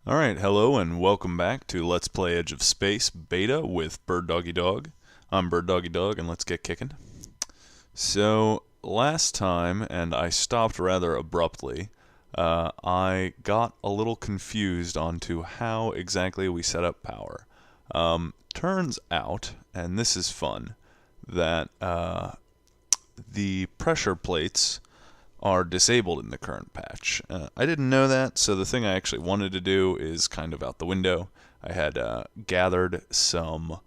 Alright, hello and welcome back to Let's Play Edge of Space Beta with Birdoggydog. I'm Birdoggydog and let's get kicking. So, last time, and I stopped rather abruptly, I got a little confused onto how exactly we set up power. Turns out, and this is fun, that the pressure plates are disabled in the current patch. I didn't know that, so the thing I actually wanted to do is kind of out the window. I had gathered some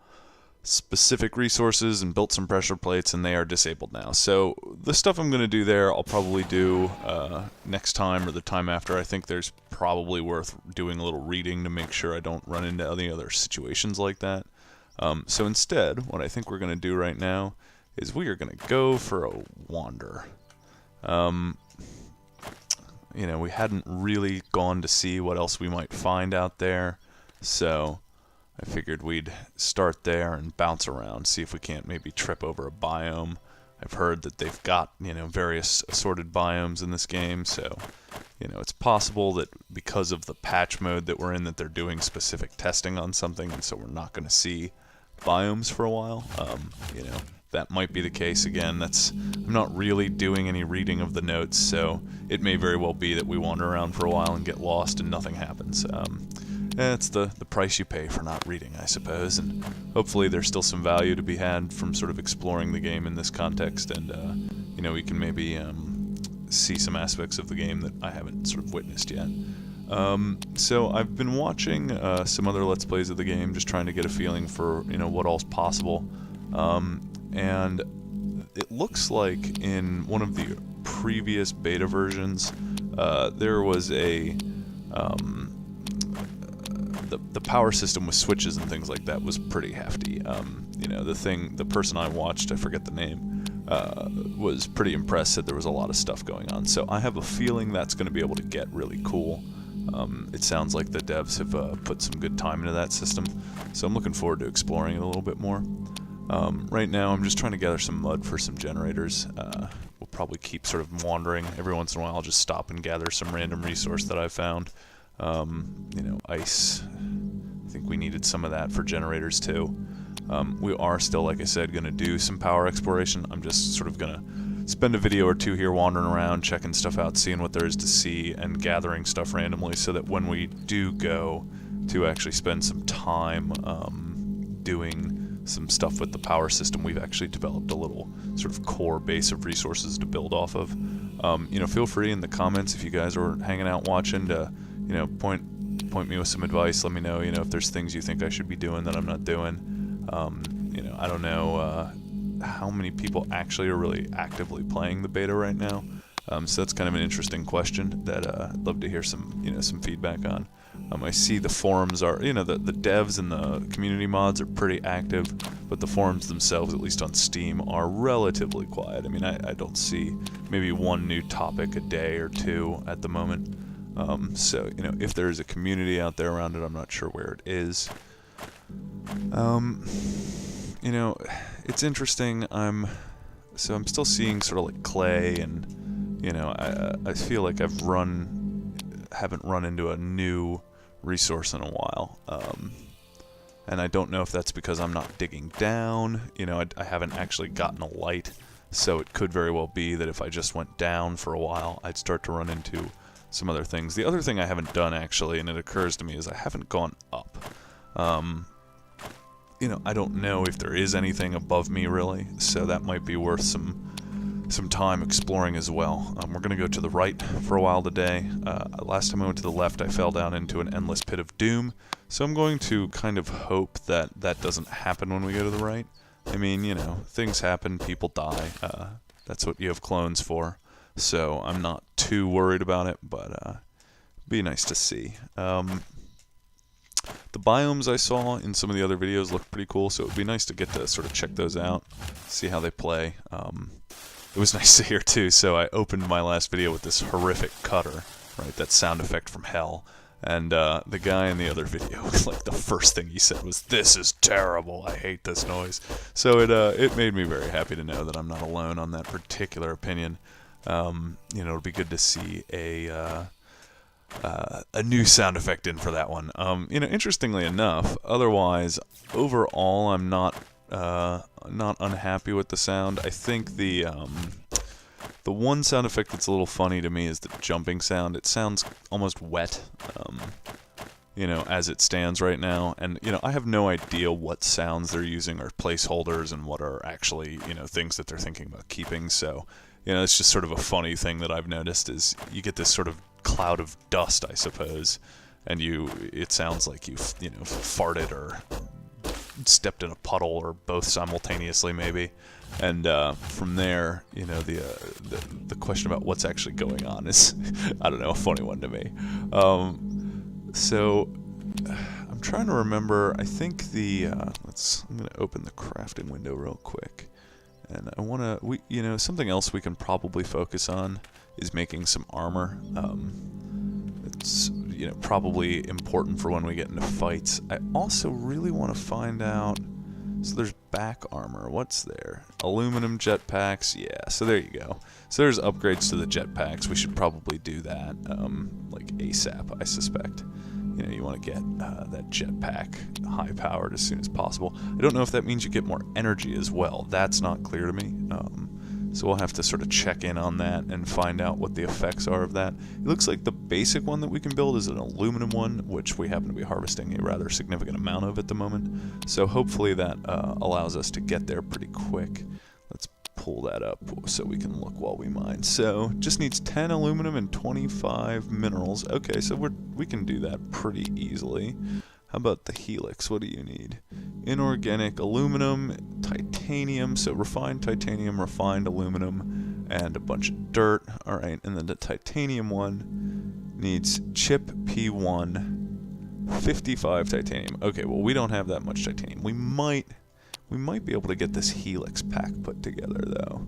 specific resources and built some pressure plates, and they are disabled now. So the stuff I'm going to do there, I'll probably do next time or the time after. I think there's probably worth doing a little reading to make sure I don't run into any other situations like that. So instead, what I think we're going to do right now is we are going to go for a wander. We hadn't really gone to see what else we might find out there, so I figured we'd start there and bounce around, see if we can't maybe trip over a biome. I've heard that they've got, various assorted biomes in this game, so, it's possible that because of the patch mode that we're in, that they're doing specific testing on something, and so we're not going to see biomes for a while. That might be the case. Again, I'm not really doing any reading of the notes, so it may very well be that we wander around for a while and get lost and nothing happens. It's the price you pay for not reading, I suppose, and hopefully there's still some value to be had from sort of exploring the game in this context, and we can maybe see some aspects of the game that I haven't sort of witnessed yet. So I've been watching some other Let's Plays of the game, just trying to get a feeling for what all's possible. And it looks like in one of the previous beta versions, there was the power system with switches and things like that was pretty hefty. The person I watched, I forget the name, was pretty impressed, said there was a lot of stuff going on. So I have a feeling that's going to be able to get really cool. It sounds like the devs have put some good time into that system, so I'm looking forward to exploring it a little bit more. Right now I'm just trying to gather some mud for some generators. We'll probably keep sort of wandering. Every once in a while I'll just stop and gather some random resource that I've found. Ice. I think we needed some of that for generators too. We are still, like I said, going to do some power exploration. I'm just sort of going to spend a video or two here wandering around, checking stuff out, seeing what there is to see, and gathering stuff randomly so that when we do go to actually spend some time doing some stuff with the power system, we've actually developed a little sort of core base of resources to build off of. Feel free in the comments if you guys are hanging out watching to, point me with some advice. Let me know, if there's things you think I should be doing that I'm not doing. I don't know how many people actually are really actively playing the beta right now. So that's kind of an interesting question that I'd love to hear some feedback on. I see the forums are, the devs and the community mods are pretty active, but the forums themselves, at least on Steam, are relatively quiet. I mean, I don't see maybe one new topic a day or two at the moment. So, if there's a community out there around it, I'm not sure where it is. It's interesting. I'm still seeing sort of like clay, and I feel like haven't run into a new resource in a while, and I don't know if that's because I'm not digging down. I haven't actually gotten a light, so it could very well be that if I just went down for a while, I'd start to run into some other things. The other thing I haven't done actually, and it occurs to me, is I haven't gone up. I don't know if there is anything above me really, so that might be worth some time exploring as well. We're going to go to the right for a while today. Last time I went to the left, I fell down into an endless pit of doom, so I'm going to kind of hope that that doesn't happen when we go to the right. I mean, things happen, people die. That's what you have clones for, so I'm not too worried about it, but it'd be nice to see. The biomes I saw in some of the other videos look pretty cool, so it would be nice to get to sort of check those out, see how they play. It was nice to hear too, so I opened my last video with this horrific cutter, right, that sound effect from hell, and the guy in the other video, like the first thing he said was, "This is terrible, I hate this noise." So it made me very happy to know that I'm not alone on that particular opinion. It'll be good to see a a new sound effect in for that one. Interestingly enough, otherwise, overall, I'm not unhappy with the sound. I think the one sound effect that's a little funny to me is the jumping sound. It sounds almost wet, as it stands right now. And, I have no idea what sounds they're using or placeholders and what are actually, things that they're thinking about keeping. So, it's just sort of a funny thing that I've noticed is you get this sort of cloud of dust, I suppose, and it sounds like you've, farted or stepped in a puddle or both simultaneously maybe. And from there, the question about what's actually going on is, I don't know, a funny one to me. So I'm trying to remember. I think I'm going to open the crafting window real quick, and I want to. Something else we can probably focus on is making some armor. It's probably important for when we get into fights. I also really want to find out. So there's back armor. What's there? Aluminum jetpacks. Yeah, so there you go. So there's upgrades to the jetpacks. We should probably do that, like ASAP, I suspect. You want to get that jetpack high-powered as soon as possible. I don't know if that means you get more energy as well. That's not clear to me. So we'll have to sort of check in on that and find out what the effects are of that. It looks like the basic one that we can build is an aluminum one, which we happen to be harvesting a rather significant amount of at the moment. So hopefully that allows us to get there pretty quick. Let's pull that up so we can look while we mine. So just needs 10 aluminum and 25 minerals. Okay, so we can do that pretty easily. How about the helix? What do you need? Inorganic aluminum, titanium, so refined titanium, refined aluminum, and a bunch of dirt. Alright, and then the titanium one needs chip P1, 55 titanium. Okay, well we don't have that much titanium. We might be able to get this helix pack put together though.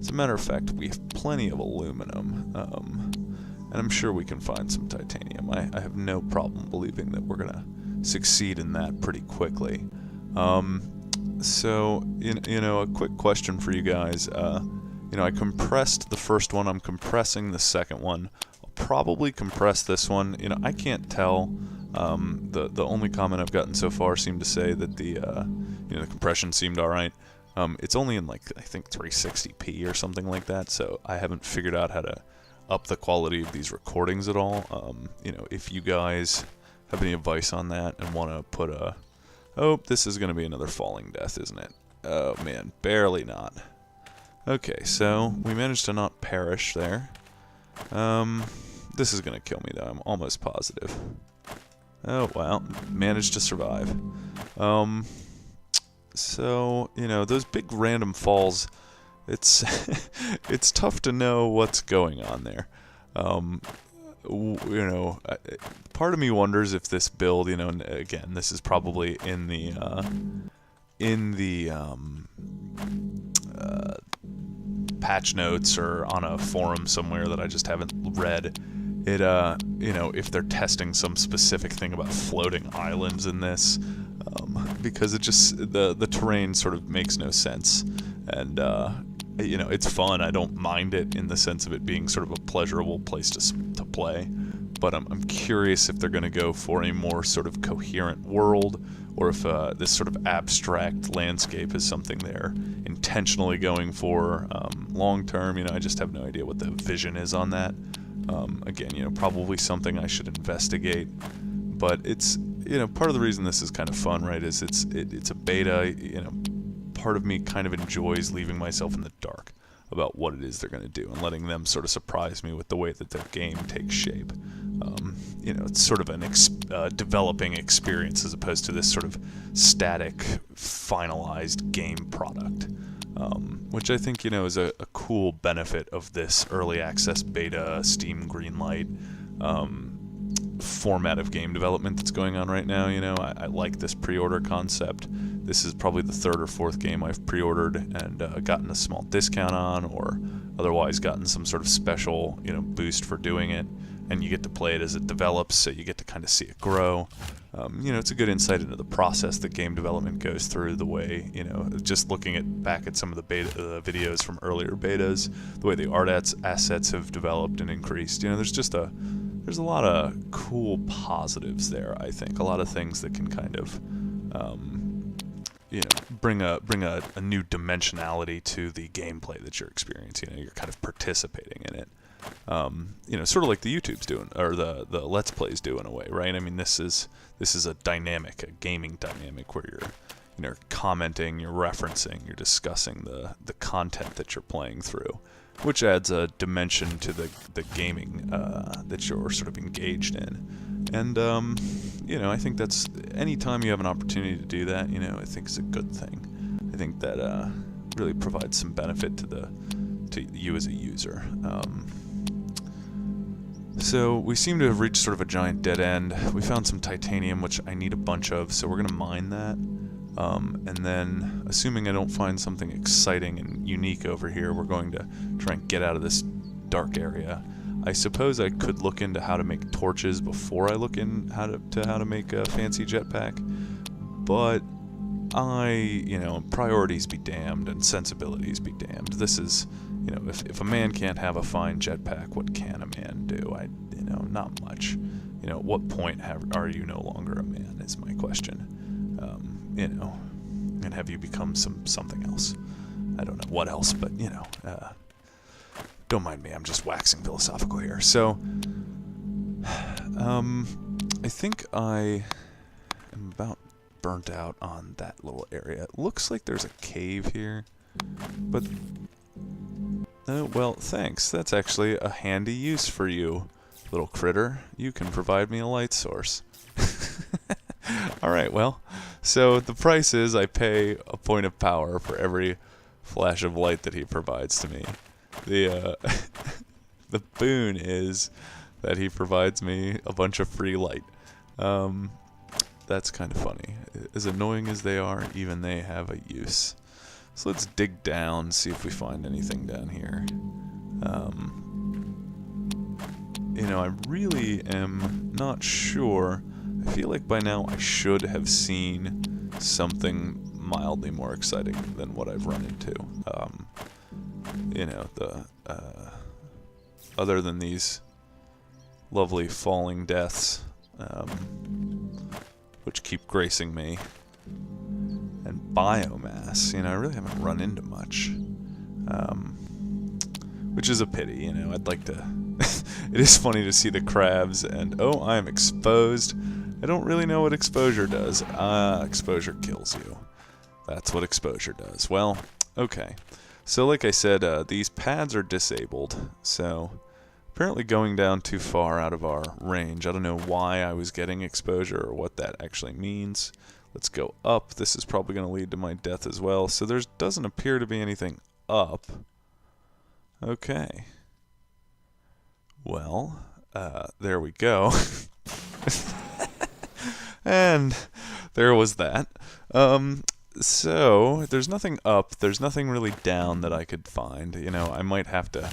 As a matter of fact, we have plenty of aluminum, and I'm sure we can find some titanium. I have no problem believing that we're gonna succeed in that pretty quickly. So, a quick question for you guys. I compressed the first one. I'm compressing the second one. I'll probably compress this one. I can't tell. The only comment I've gotten so far seemed to say that the compression seemed alright. It's only in I think 360p or something like that, so I haven't figured out how to up the quality of these recordings at all. If you guys have any advice on that and want to put oh, this is going to be another falling death, isn't it? Oh man, barely not. Okay, so we managed to not perish there. This is going to kill me though, I'm almost positive. Oh wow, managed to survive. So, those big random falls, it's it's tough to know what's going on there. Part of me wonders if this build, and again, this is probably in the patch notes or on a forum somewhere that I just haven't read. It, if they're testing some specific thing about floating islands in this, because it just, the terrain sort of makes no sense, and, it's fun. I don't mind it in the sense of it being sort of a pleasurable place to play, but I'm curious if they're going to go for a more sort of coherent world, or if this sort of abstract landscape is something they're intentionally going for long term. I just have no idea what the vision is on that. Again, probably something I should investigate, but it's, part of the reason this is kind of fun, right, is it's a beta. Part of me kind of enjoys leaving myself in the dark about what it is they're going to do and letting them sort of surprise me with the way that their game takes shape. It's sort of an developing experience as opposed to this sort of static, finalized game product, which I think, is a cool benefit of this early access beta, Steam Greenlight format of game development that's going on right now. I like this pre-order concept. This is probably the third or fourth game I've pre-ordered and gotten a small discount on, or otherwise gotten some sort of special, boost for doing it, and you get to play it as it develops, so you get to kind of see it grow. It's a good insight into the process that game development goes through, the way, just looking back at some of the beta videos from earlier betas, the way the art assets have developed and increased. There's there's a lot of cool positives there, I think. A lot of things that can kind of, bring a new dimensionality to the gameplay that you're experiencing. You're kind of participating in it. Sort of like the YouTube's doing, or the Let's Plays do in a way, right? I mean, this is a dynamic, a gaming dynamic where you're commenting, you're referencing, you're discussing the content that you're playing through, which adds a dimension to the gaming that you're sort of engaged in. And I think that's, anytime you have an opportunity to do that, I think is a good thing. I think that really provides some benefit to you as a user. So we seem to have reached sort of a giant dead end. We found some titanium, which I need a bunch of, so we're going to mine that. And then, assuming I don't find something exciting and unique over here, we're going to try and get out of this dark area. I suppose I could look into how to make torches before I look in how to make a fancy jetpack, but priorities be damned and sensibilities be damned. This is, if a man can't have a fine jetpack, what can a man do? Not much. At what point are you no longer a man is my question. And have you become something else? I don't know what else, but don't mind me, I'm just waxing philosophical here. So, I think I am about burnt out on that little area. It looks like there's a cave here, but well, thanks. That's actually a handy use for you, little critter. You can provide me a light source. Alright, well, so the price is I pay a point of power for every flash of light that he provides to me. The boon is that he provides me a bunch of free light. That's kind of funny. As annoying as they are, even they have a use. So let's dig down, see if we find anything down here. I really am not sure. I feel like by now I should have seen something mildly more exciting than what I've run into. Other than these lovely falling deaths, which keep gracing me, and biomass, I really haven't run into much, which is a pity. I'd like to. It is funny to see the crabs, and oh, I'm exposed. I don't really know what exposure does. Exposure kills you. That's what exposure does. Well, okay. So like I said, these pads are disabled, so apparently going down too far out of our range. I don't know why I was getting exposure or what that actually means. Let's go up. This is probably going to lead to my death as well. So there doesn't appear to be anything up. Okay. Well, there we go. And there was that. So there's nothing up. There's nothing really down that I could find. I might have to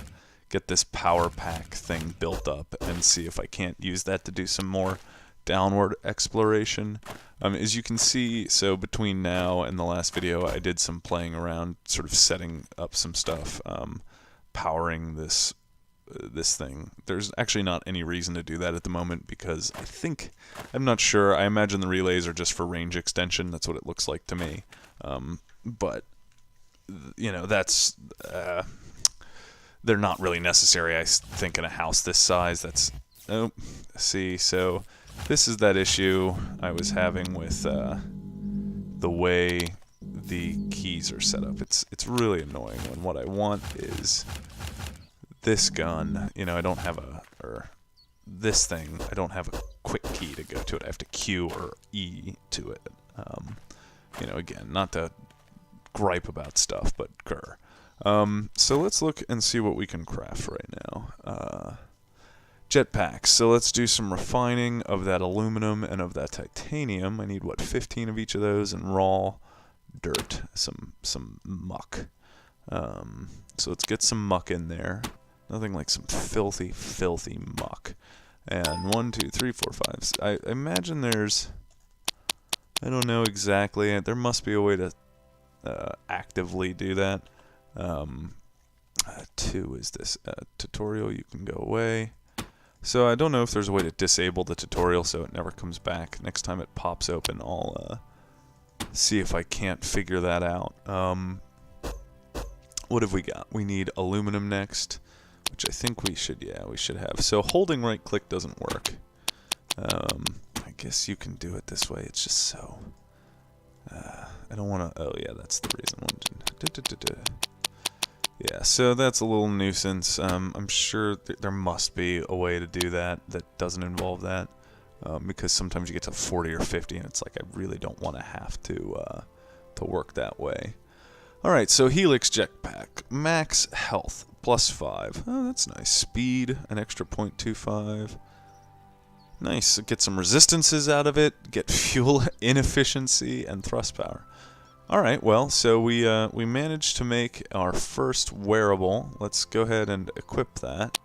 get this power pack thing built up and see if I can't use that to do some more downward exploration. As you can see, so between now and the last video, I did some playing around, sort of setting up some stuff, powering this thing. There's actually not any reason to do that at the moment because I'm not sure. I imagine the relays are just for range extension. That's what it looks like to me. But that's they're not really necessary. I think in a house this size. So this is that issue I was having with the way the keys are set up. It's really annoying when what I want is this gun. I don't have this thing. I don't have a quick key to go to it. I have to Q or E to it. Again, not to gripe about stuff, but grr. So let's look and see what we can craft right now. Jetpacks. So let's do some refining of that aluminum and of that titanium. I need, 15 of each of those, and raw dirt, some muck. So let's get some muck in there. Nothing like some filthy, filthy muck. And 1, 2, 3, 4, 5. I imagine there's... I don't know exactly. There must be a way to actively do that. 2 is this tutorial. You can go away. So I don't know if there's a way to disable the tutorial so it never comes back. Next time it pops open, I'll see if I can't figure that out. What have we got? We need aluminum next, which I think we should have. So holding right click doesn't work. I guess you can do it this way. It's just so... I don't want to... Oh yeah, that's the reason. Yeah, so that's a little nuisance. I'm sure there must be a way to do that doesn't involve that. Because sometimes you get to 40 or 50 and it's like I really don't want to have to work that way. Alright, so Helix Jetpack. Max health, +5. Oh, that's nice. Speed, an extra 0.25. Nice. Get some resistances out of it, get fuel inefficiency, and thrust power. Alright, well, so we managed to make our first wearable. Let's go ahead and equip that.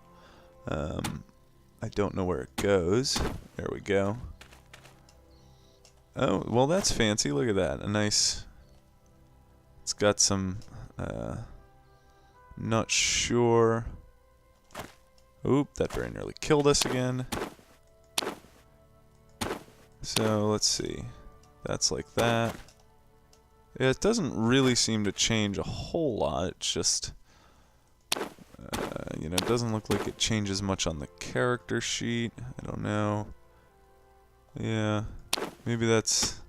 I don't know where it goes. There we go. Oh, well that's fancy. Look at that. A nice... It's got some... not sure... Oop, that very nearly killed us again. So, let's see. That's like that. Yeah, it doesn't really seem to change a whole lot. It's just... you know, it doesn't look like it changes much on the character sheet. I don't know. Yeah, maybe that's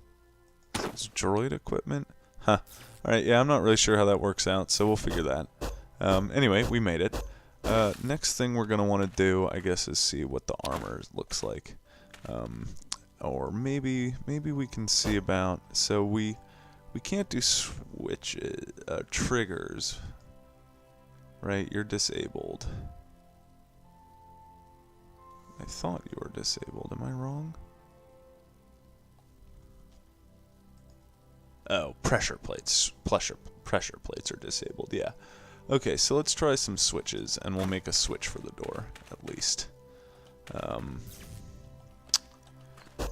droid equipment? Huh. Alright, yeah, I'm not really sure how that works out, so we'll figure that. Anyway, we made it. Next thing we're going to want to do, I guess, is see what the armor looks like. Or maybe we can see about... So we can't do switches, triggers. Right, you're disabled. I thought you were disabled. Am I wrong? Oh, pressure plates. Pressure plates are disabled, yeah. Okay, so let's try some switches, and we'll make a switch for the door, at least.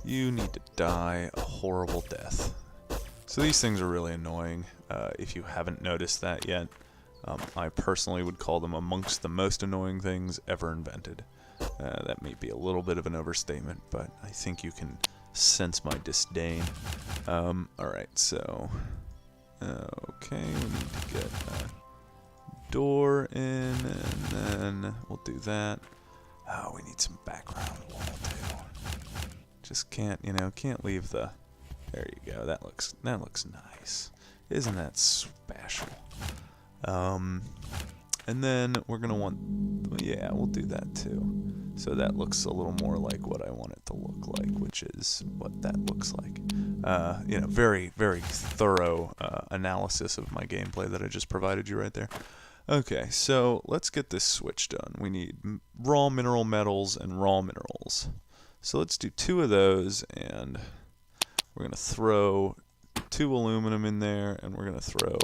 You need to die a horrible death. So these things are really annoying, if you haven't noticed that yet. I personally would call them amongst the most annoying things ever invented. That may be a little bit of an overstatement, but I think you can sense my disdain. Alright, so... okay, we need to get a door in, and then we'll do that. Oh, we need some background wall, too. Just can't, you know, can't leave the... There you go, that looks nice. Isn't that special? And then we're gonna want, yeah, we'll do that too. So that looks a little more like what I want it to look like, which is what that looks like. You know, very, very thorough analysis of my gameplay that I just provided you right there. Okay, so let's get this switch done. We need raw mineral metals and raw minerals. So let's do 2 of those, and we're gonna throw 2 aluminum in there, and we're gonna throw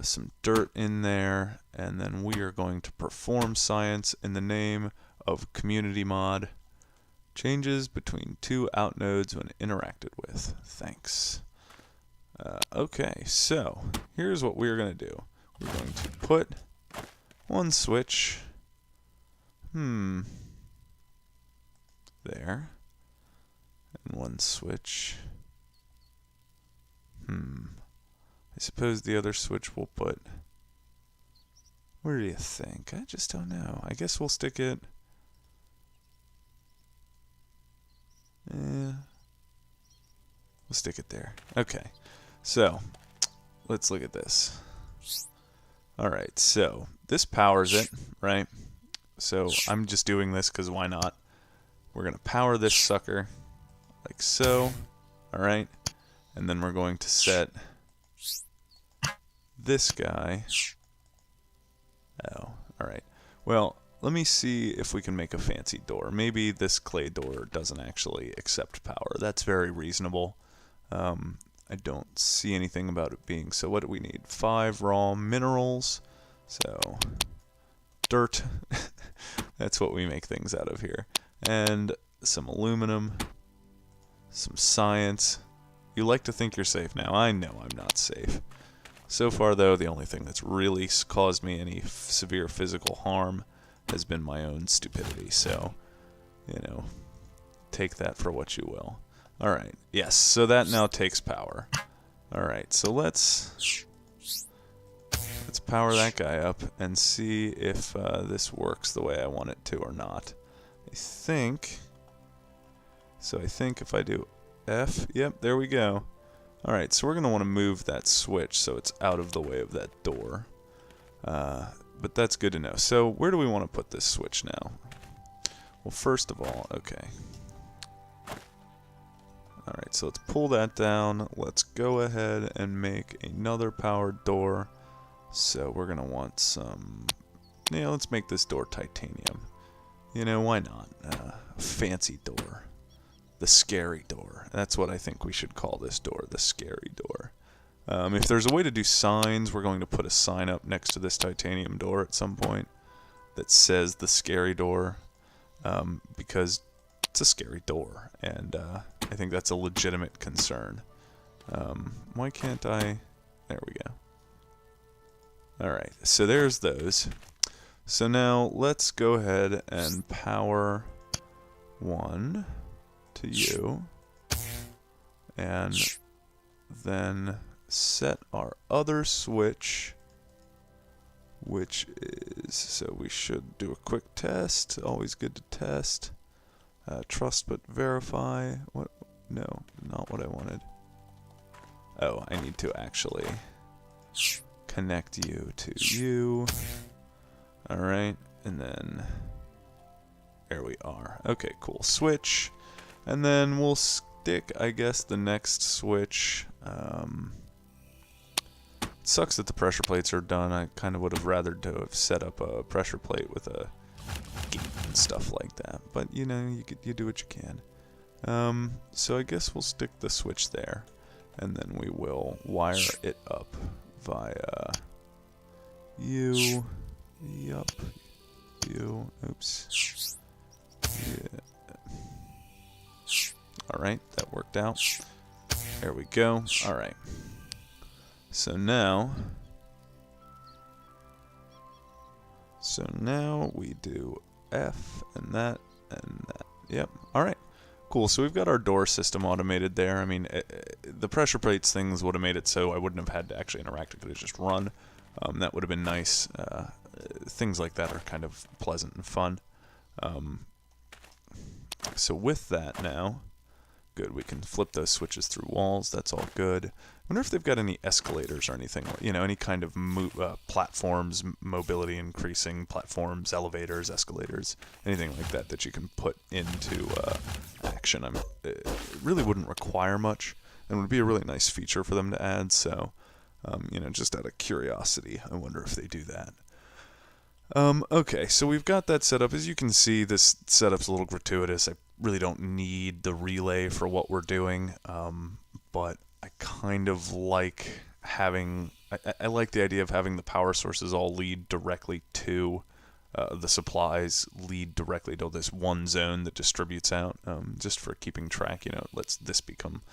some dirt in there, and then we are going to perform science in the name of community mod. Changes between 2 out nodes when interacted with. Thanks. Okay, so here's what we're going to do. We're going to put 1 switch there, and 1 switch I suppose the other switch we'll put... Where do you think? I just don't know. I guess we'll stick it... We'll stick it there. Okay. So, let's look at this. Alright, so, this powers it, right? So, I'm just doing this because why not? We're going to power this sucker, like so. Alright? And then we're going to set... this guy. Oh, alright. Well, let me see if we can make a fancy door. Maybe this clay door doesn't actually accept power. That's very reasonable. I don't see anything about it being. So what do we need? 5 raw minerals. So, dirt. That's what we make things out of here. And some aluminum. Some science. You like to think you're safe now. I know I'm not safe. So far, though, the only thing that's really caused me any severe physical harm has been my own stupidity. So, you know, take that for what you will. Alright, yes, so that now takes power. Alright, so let's power that guy up and see if this works the way I want it to or not. I think if I do F, yep, there we go. Alright, so we're going to want to move that switch so it's out of the way of that door. But that's good to know. So where do we want to put this switch now? Well, first of all, okay. Alright, so let's pull that down. Let's go ahead and make another powered door. So we're going to want some... Yeah, let's make this door titanium. You know, why not? A fancy door. The scary door. That's what I think we should call this door, the scary door. If there's a way to do signs, we're going to put a sign up next to this titanium door at some point that says the scary door, because it's a scary door, and I think that's a legitimate concern. Why can't I... There we go. Alright, so there's those. So now let's go ahead and power one to you, and then set our other switch, which is, so we should do a quick test, always good to test, trust but verify, what, no, not what I wanted. Oh, I need to actually connect you to you, alright, and then, there we are, okay, cool, switch, and then we'll stick, I guess, the next switch. It sucks that the pressure plates are done. I kind of would have rather to have set up a pressure plate with a gate and stuff like that. But, you know, you do what you can. So I guess we'll stick the switch there. And then we will wire it up via you. Yup. You. Oops. Yeah. Alright, that worked out. There we go. Alright. So now we do F and that and that. Yep. Alright. Cool. So we've got our door system automated there. I mean, the pressure plates things would have made it so I wouldn't have had to actually interact. It could have just run. That would have been nice. Things like that are kind of pleasant and fun. So with that now, good, we can flip those switches through walls. That's all good. I wonder if they've got any escalators or anything, you know, any kind of platforms, mobility increasing platforms, elevators, escalators, anything like that that you can put into action. It really wouldn't require much, and would be a really nice feature for them to add. So, you know, just out of curiosity, I wonder if they do that. Okay, so we've got that set up. As you can see, this setup's a little gratuitous. I really don't need the relay for what we're doing, but I kind of like having... I like the idea of having the power sources all lead directly to the supplies, lead directly to this one zone that distributes out, just for keeping track. You know, it lets this become...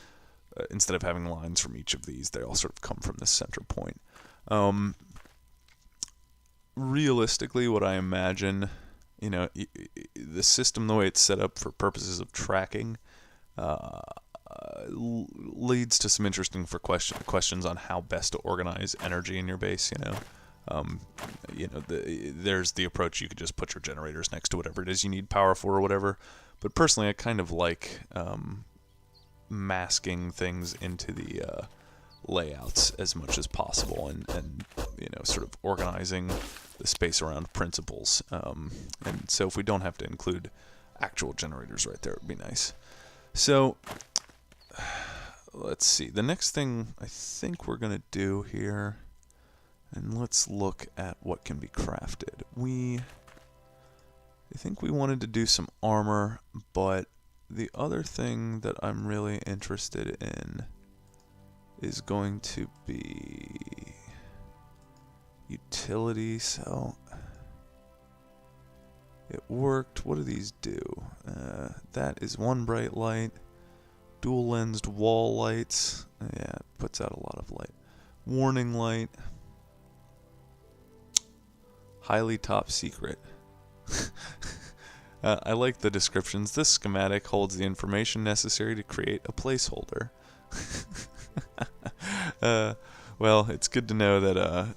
instead of having lines from each of these, they all sort of come from this center point. Realistically, what I imagine, you know, the system, the way it's set up for purposes of tracking, leads to some interesting questions on how best to organize energy in your base. You know, there's the approach you could just put your generators next to whatever it is you need power for or whatever. But personally, I kind of like masking things into the layouts as much as possible, and you know, sort of organizing the space around principles. And so if we don't have to include actual generators right there, it would be nice. So let's see. The next thing I think we're going to do here, and let's look at what can be crafted. I think we wanted to do some armor, but the other thing that I'm really interested in is going to be utility. So it worked. What do these do? That is one bright light. Dual lensed wall lights. Yeah, it puts out a lot of light. Warning light. Highly top secret. I like the descriptions. This schematic holds the information necessary to create a placeholder. Well, it's good to know that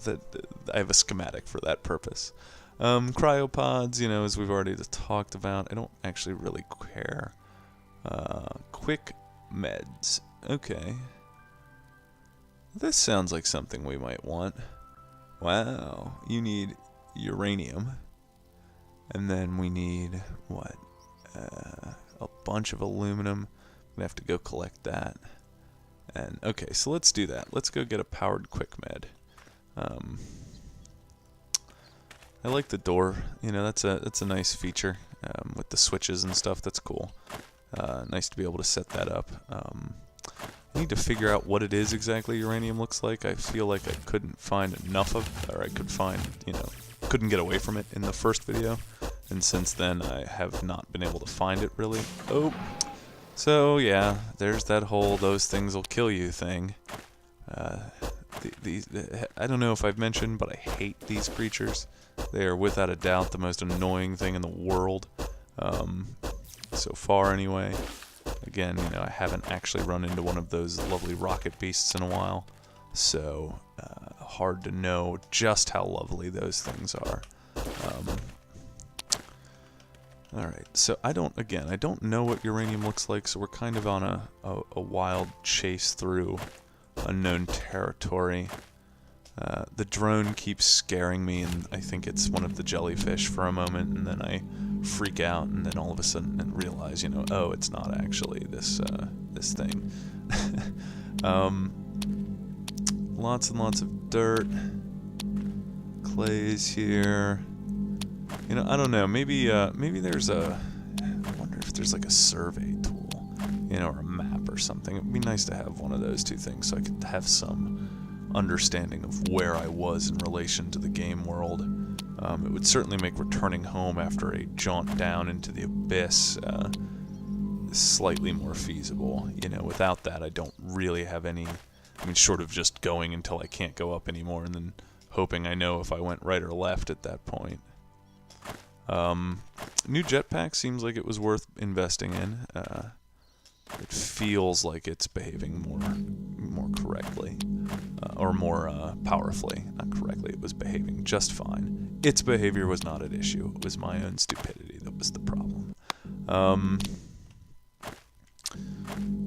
that I have a schematic for that purpose. Cryopods, as we've already talked about, I don't actually really care. Quick meds. Okay. This sounds like something we might want. Wow, you need uranium. And then we need, what? A bunch of aluminum. I'm gonna have to go collect that. And, okay, so let's do that. Let's go get a powered quick med. I like the door. That's a nice feature with the switches and stuff. That's cool. Nice to be able to set that up. I need to figure out what it is exactly uranium looks like. I feel like I couldn't find enough of, or I could find, couldn't get away from it in the first video. And since then, I have not been able to find it really. Oh, so yeah, there's that whole "those things will kill you" thing. I don't know if I've mentioned, but I hate these creatures. They are without a doubt the most annoying thing in the world, so far anyway. Again, I haven't actually run into one of those lovely rocket beasts in a while, so hard to know just how lovely those things are. Alright, so I don't know what uranium looks like, so we're kind of on a wild chase through unknown territory. The drone keeps scaring me, and I think it's one of the jellyfish for a moment, and then I freak out, and then all of a sudden realize, oh, it's not actually this thing. Lots and lots of dirt. Clay's here. I don't know. Maybe there's I wonder if there's like a survey tool, or a map or something. It'd be nice to have one of those two things so I could have some understanding of where I was in relation to the game world. It would certainly make returning home after a jaunt down into the abyss slightly more feasible. Without that, I don't really have any. Short of just going until I can't go up anymore, and then hoping I know if I went right or left at that point. New jetpack seems like it was worth investing in. It feels like it's behaving more correctly, or more powerfully. Not correctly, it was behaving just fine. Its behavior was not at issue. It was my own stupidity that was the problem.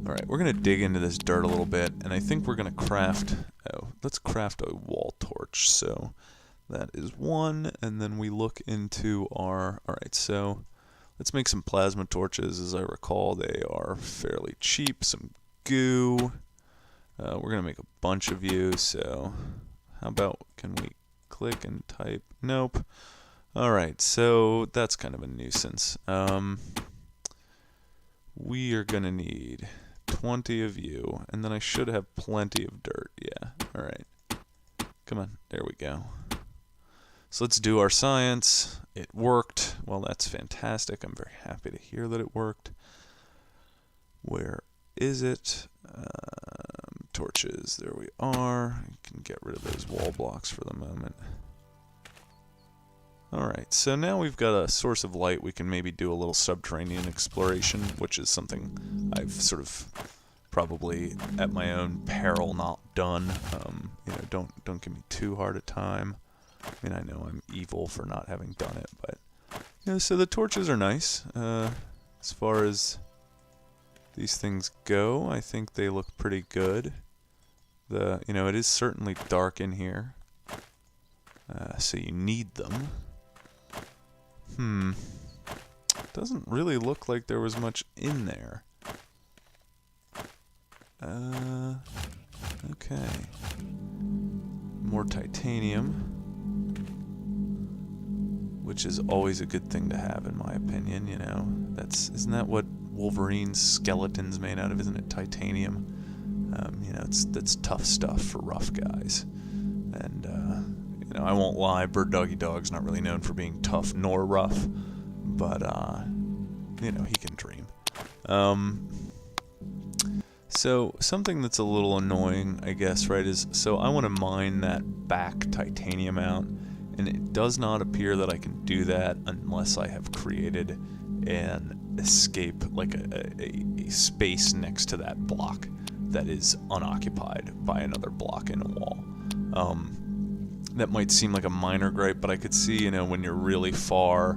Alright, we're going to dig into this dirt a little bit, and I think we're going to craft... Oh, let's craft a wall torch. So that is one, and then we look into our... Alright, so let's make some plasma torches. As I recall, they are fairly cheap. Some goo. We're going to make a bunch of you, so how about, can we click and type? Nope. Alright, so that's kind of a nuisance. We are going to need 20 of you, and then I should have plenty of dirt. Yeah, alright. Come on, there we go. So let's do our science. It worked. Well, that's fantastic. I'm very happy to hear that it worked. Where is it? Torches. There we are. You can get rid of those wall blocks for the moment. Alright, so now we've got a source of light. We can maybe do a little subterranean exploration, which is something I've sort of probably at my own peril not done. Don't give me too hard a time. I know I'm evil for not having done it, but so the torches are nice. As far as these things go, I think they look pretty good. It is certainly dark in here, so you need them. Doesn't really look like there was much in there. Okay. More titanium, which is always a good thing to have, in my opinion. Isn't that what Wolverine's skeleton's made out of? Isn't it titanium? That's tough stuff for rough guys. And I won't lie, Birdoggydog's not really known for being tough nor rough, but he can dream. So something that's a little annoying, I guess, right, is so I want to mine that back titanium out, and it does not appear that I can do that unless I have created an escape, like a space next to that block that is unoccupied by another block in a wall. That might seem like a minor gripe, but I could see, you know, when you're really far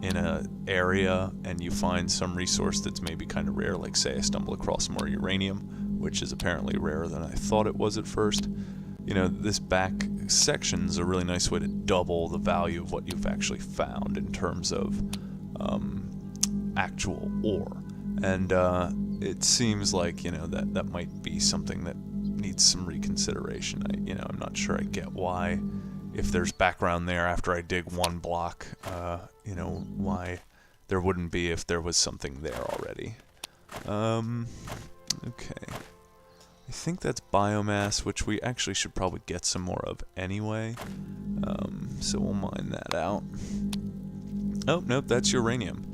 in a area and you find some resource that's maybe kind of rare, like say I stumble across more uranium, which is apparently rarer than I thought it was at first. You know, this back section's a really nice way to double the value of what you've actually found in terms of actual ore. And it seems like, you know, that might be something that needs some reconsideration. I'm not sure I get why, if there's background there after I dig one block, why there wouldn't be if there was something there already. Okay. I think that's biomass, which we actually should probably get some more of anyway. So we'll mine that out. Oh, nope, that's uranium.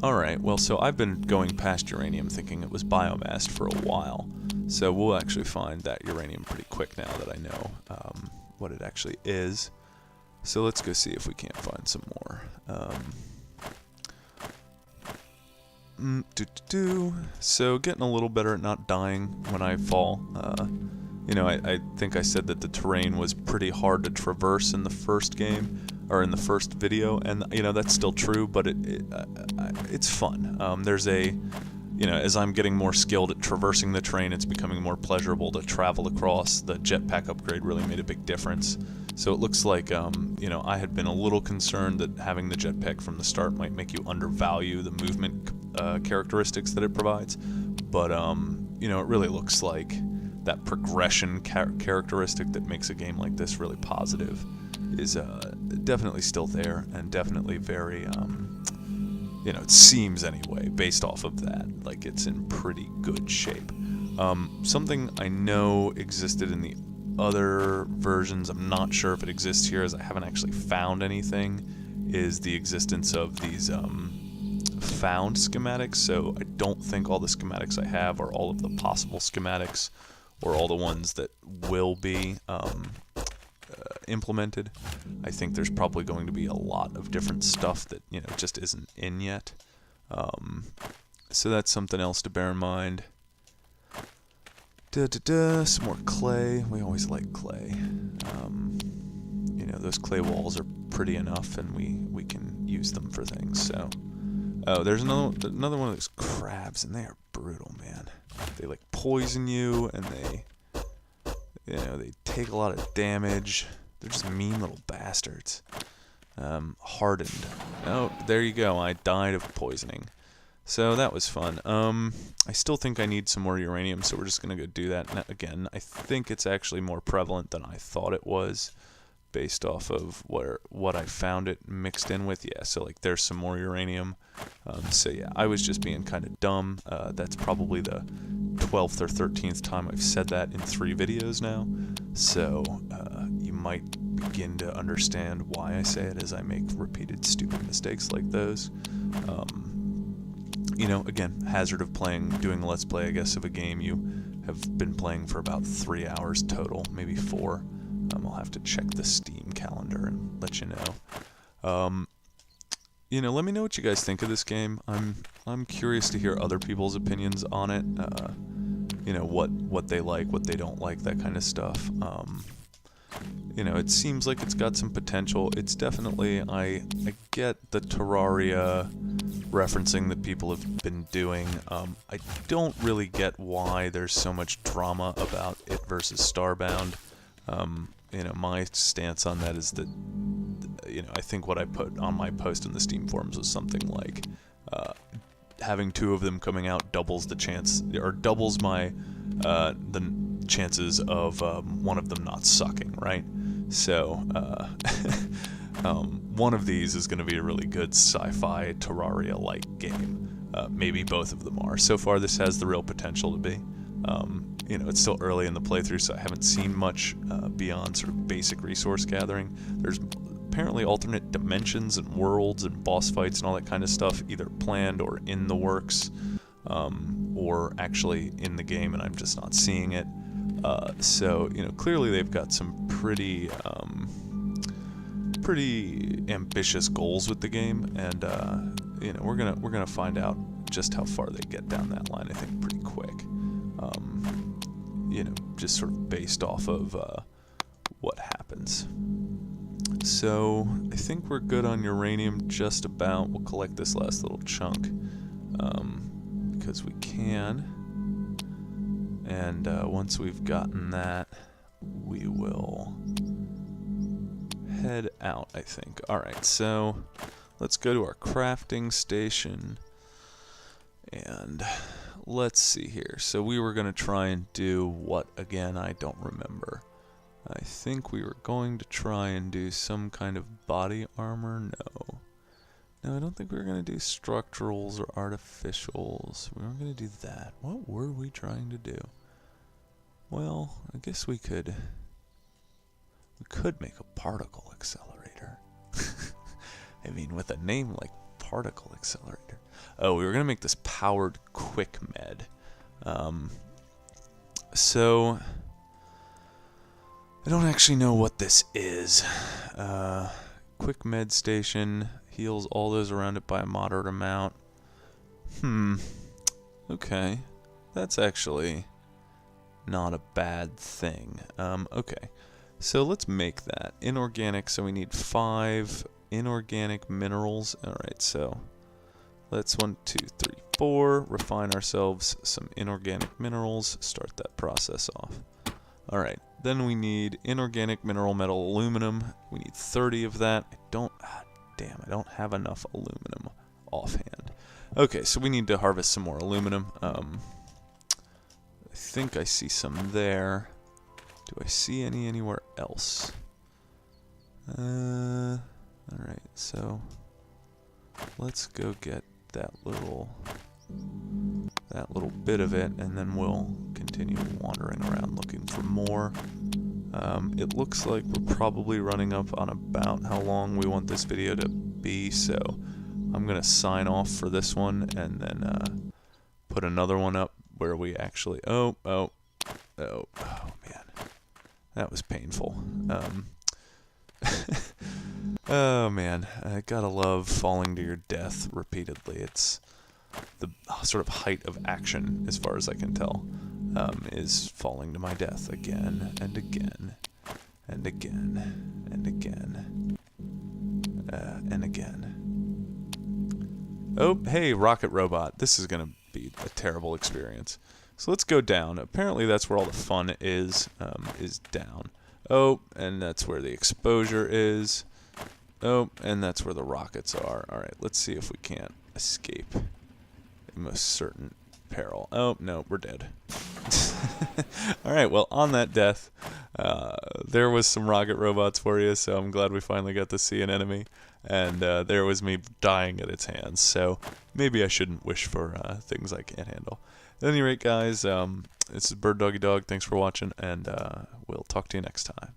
Alright, well, so I've been going past uranium thinking it was biomass for a while. So we'll actually find that uranium pretty quick now that I know what it actually is. So let's go see if we can't find some more. So getting a little better at not dying when I fall. I think I said that the terrain was pretty hard to traverse in the first game, or in the first video, and that's still true, but it's fun. As I'm getting more skilled at traversing the terrain, it's becoming more pleasurable to travel across. The jetpack upgrade really made a big difference. So it looks like, I had been a little concerned that having the jetpack from the start might make you undervalue the movement characteristics that it provides. But, it really looks like that progression characteristic that makes a game like this really positive is definitely still there, and definitely very, it seems anyway, based off of that, like it's in pretty good shape. Something I know existed in the other versions, I'm not sure if it exists here, as I haven't actually found anything, is the existence of these found schematics. So I don't think all the schematics I have are all of the possible schematics, or all the ones that will be implemented. I think there's probably going to be a lot of different stuff that just isn't in yet. So that's something else to bear in mind. Some more clay. We always like clay. Those clay walls are pretty enough, and we can use them for things. So, oh, there's another one of those crabs, and they are brutal, man. They like poison you, and they take a lot of damage. They're just mean little bastards. Hardened. Oh, there you go. I died of poisoning. So that was fun. I still think I need some more uranium, so we're just going to go do that. Now, again, I think it's actually more prevalent than I thought it was, based off of what I found it mixed in with. Yeah, so like there's some more uranium. So yeah, I was just being kind of dumb. That's probably the 12th or 13th time I've said that in 3 videos now. So you might begin to understand why I say it, as I make repeated stupid mistakes like those. Again, hazard of doing a let's play, I guess, of a game you have been playing for about 3 hours total, maybe 4. I'll have to check the Steam calendar and let you know. Let me know what you guys think of this game. I'm curious to hear other people's opinions on it. What they like, what they don't like, that kind of stuff. It seems like it's got some potential. It's definitely, I get the Terraria referencing that people have been doing. I don't really get why there's so much drama about it versus Starbound. My stance on that is that, I think what I put on my post in the Steam forums was something like, having 2 of them coming out doubles the chance, or doubles my, the chances of, one of them not sucking, right? So, one of these is going to be a really good sci-fi Terraria-like game. Maybe both of them are. So far, this has the real potential to be. It's still early in the playthrough, so I haven't seen much beyond sort of basic resource gathering. There's apparently alternate dimensions and worlds and boss fights and all that kind of stuff, either planned or in the works, or actually in the game, and I'm just not seeing it. So, clearly they've got some pretty pretty ambitious goals with the game, and you know, we're gonna find out just how far they get down that line. I think pretty quick. You know, just sort of based off of what happens. So I think we're good on uranium just about. We'll collect this last little chunk because we can. And once we've gotten that, we will head out, I think. Alright, so let's go to our crafting station. And let's see here. So we were going to try and do what again? I don't remember. I think we were going to try and do some kind of body armor. No. No, I don't think we were going to do structurals or artificials. We weren't going to do that. What were we trying to do? Well, I guess we could make a particle accelerator. I mean, with a name like particle accelerator. Oh, we were going to make this powered quick med. So I don't actually know what this is. Quick med station heals all those around it by a moderate amount. Okay. That's actually not a bad thing. Okay. So let's make that. Inorganic, so we need 5 inorganic minerals. Alright, so let's 1, 2, 3, 4. Refine ourselves some inorganic minerals. Start that process off. Alright, then we need inorganic mineral metal aluminum. We need 30 of that. I don't have enough aluminum offhand. Okay, so we need to harvest some more aluminum. I think I see some there. Do I see any anywhere else? Alright, so let's go get that little bit of it, and then we'll continue wandering around looking for more. It looks like we're probably running up on about how long we want this video to be, so I'm gonna sign off for this one and then put another one up where we actually oh man, that was painful. Oh man, I gotta love falling to your death repeatedly. It's the sort of height of action, as far as I can tell, is falling to my death again and again and again and again and again. Oh, hey, rocket robot. This is gonna be a terrible experience. So let's go down. Apparently that's where all the fun is down. Oh, and that's where the exposure is. Oh, and that's where the rockets are. Alright, let's see if we can't escape a most certain peril. Oh, no, we're dead. Alright, well, on that death, there was some rocket robots for you, so I'm glad we finally got to see an enemy. And there was me dying at its hands, so maybe I shouldn't wish for things I can't handle. At any rate, guys, this is Birdoggydog. Thanks for watching, and we'll talk to you next time.